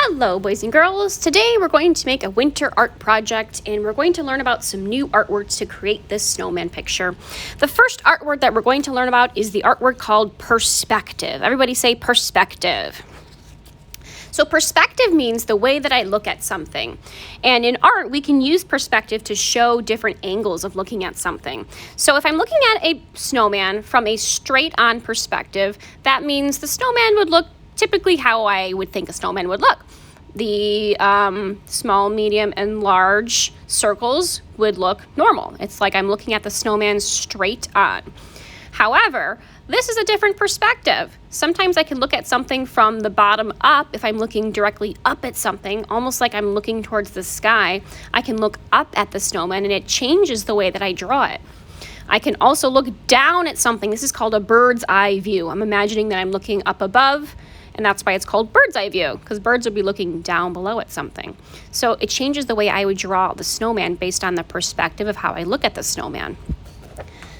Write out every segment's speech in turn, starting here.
Hello boys and girls, today we're going to make a winter art project and we're going to learn about some new art words to create this snowman picture. The first art word that we're going to learn about is the art word called perspective. Everybody say perspective. So perspective means the way that I look at something. And in art, we can use perspective to show different angles of looking at something. So if I'm looking at a snowman from a straight on perspective, that means the snowman would look typically how I would think a snowman would look. The small, medium, and large circles would look normal. It's like I'm looking at the snowman straight on. However, this is a different perspective. Sometimes I can look at something from the bottom up. If I'm looking directly up at something, almost like I'm looking towards the sky, I can look up at the snowman and it changes the way that I draw it. I can also look down at something. This is called a bird's eye view. I'm imagining that I'm looking up above, and that's why it's called bird's eye view, because birds would be looking down below at something. So it changes the way I would draw the snowman based on the perspective of how I look at the snowman.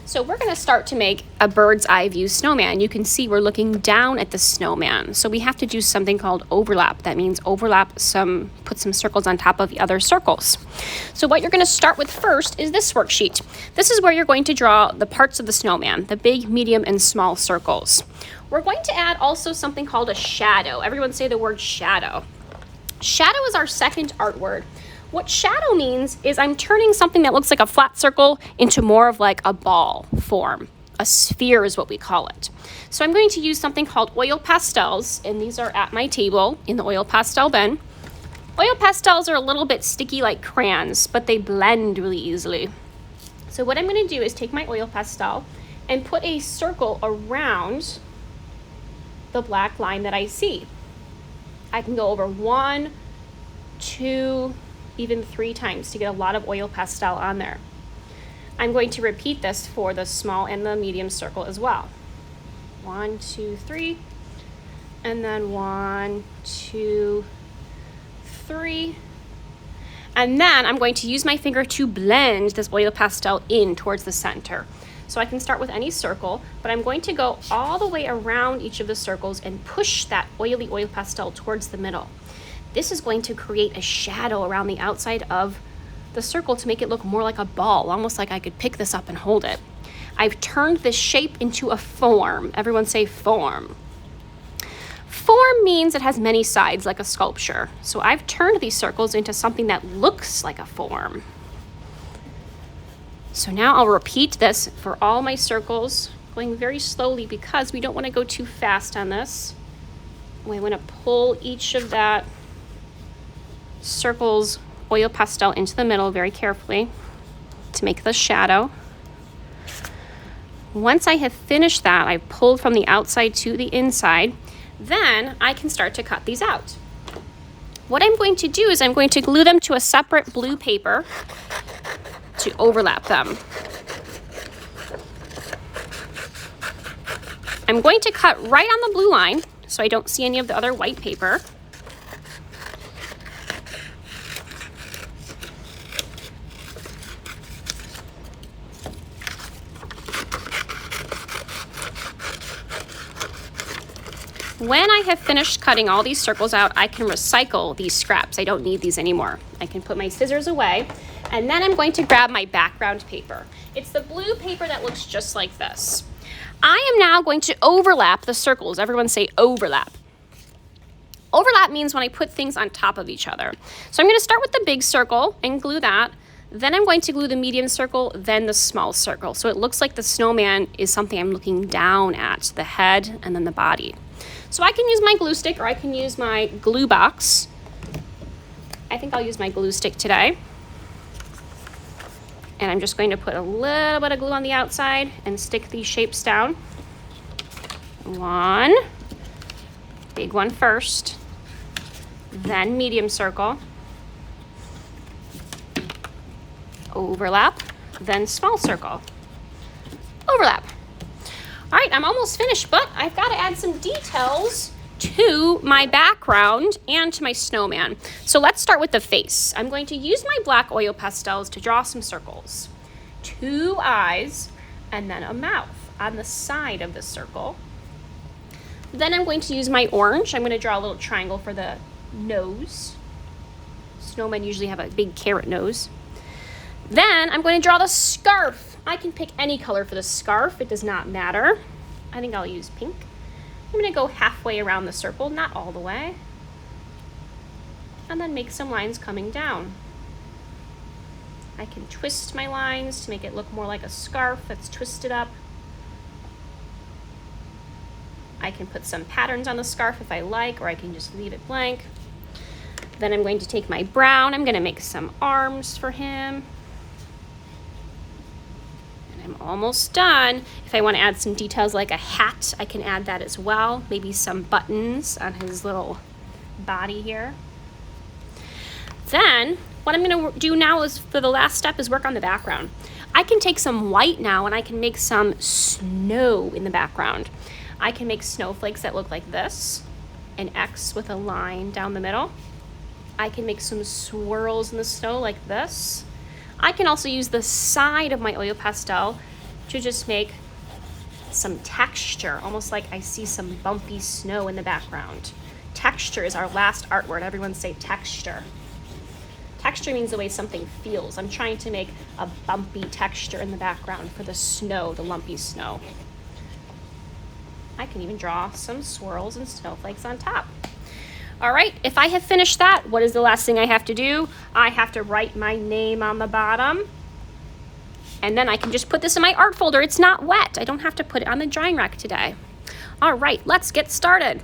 So we're going to start to make a bird's eye view snowman. You can see we're looking down at the snowman. So we have to do something called overlap. That means put some circles on top of the other circles. So what you're going to start with first is this worksheet. This is where you're going to draw the parts of the snowman, the big, medium, and small circles. We're going to add also something called a shadow. Everyone say the word shadow. Shadow is our second art word. What shadow means is I'm turning something that looks like a flat circle into more of like a ball form. A sphere is what we call it. So I'm going to use something called oil pastels, and these are at my table in the oil pastel bin. Oil pastels are a little bit sticky like crayons, but they blend really easily. So what I'm going to do is take my oil pastel and put a circle around the black line that I see. I can go over 1, 2, even 3 times to get a lot of oil pastel on there. I'm going to repeat this for the small and the medium circle as well. 1, 2, 3, and then 1, 2, 3. And then I'm going to use my finger to blend this oil pastel in towards the center. So I can start with any circle, but I'm going to go all the way around each of the circles and push that oily oil pastel towards the middle. This is going to create a shadow around the outside of the circle to make it look more like a ball, almost like I could pick this up and hold it. I've turned this shape into a form. Everyone say form. Form means it has many sides like a sculpture. So I've turned these circles into something that looks like a form. So now I'll repeat this for all my circles, going very slowly because we don't want to go too fast on this. We want to pull each of that circle's oil pastel into the middle very carefully to make the shadow. Once I have finished that, I've pulled from the outside to the inside, then I can start to cut these out. What I'm going to do is I'm going to glue them to a separate blue paper to overlap them. I'm going to cut right on the blue line so I don't see any of the other white paper. When I have finished cutting all these circles out, I can recycle these scraps. I don't need these anymore. I can put my scissors away, and then I'm going to grab my background paper. It's the blue paper that looks just like this. I am now going to overlap the circles. Everyone say overlap. Overlap means when I put things on top of each other. So I'm going to start with the big circle and glue that. Then I'm going to glue the medium circle, then the small circle. So it looks like the snowman is something I'm looking down at, the head and then the body. So I can use my glue stick or I can use my glue box. I think I'll use my glue stick today. And I'm just going to put a little bit of glue on the outside and stick these shapes down. 1, big one first, then medium circle, overlap, then small circle, overlap. All right, I'm almost finished, but I've got to add some details to my background and to my snowman. So let's start with the face. I'm going to use my black oil pastels to draw some circles. 2 eyes and then a mouth on the side of the circle. Then I'm going to use my orange. I'm going to draw a little triangle for the nose. Snowmen usually have a big carrot nose. Then I'm going to draw the scarf. I can pick any color for the scarf. It does not matter. I think I'll use pink. I'm going to go halfway around the circle, not all the way. And then make some lines coming down. I can twist my lines to make it look more like a scarf that's twisted up. I can put some patterns on the scarf if I like, or I can just leave it blank. Then I'm going to take my brown. I'm going to make some arms for him. And I'm almost done. If I want to add some details like a hat, I can add that as well. Maybe some buttons on his little body here. Then what I'm going to do now is, for the last step, is work on the background. I can take some white now and I can make some snow in the background. I can make snowflakes that look like this, an X with a line down the middle. I can make some swirls in the snow like this. I can also use the side of my oil pastel to just make some texture, almost like I see some bumpy snow in the background. Texture is our last art word. Everyone say texture. Texture means the way something feels. I'm trying to make a bumpy texture in the background for the snow, the lumpy snow. I can even draw some swirls and snowflakes on top. All right, if I have finished that, what is the last thing I have to do? I have to write my name on the bottom. And then I can just put this in my art folder. It's not wet. I don't have to put it on the drying rack today. All right, let's get started.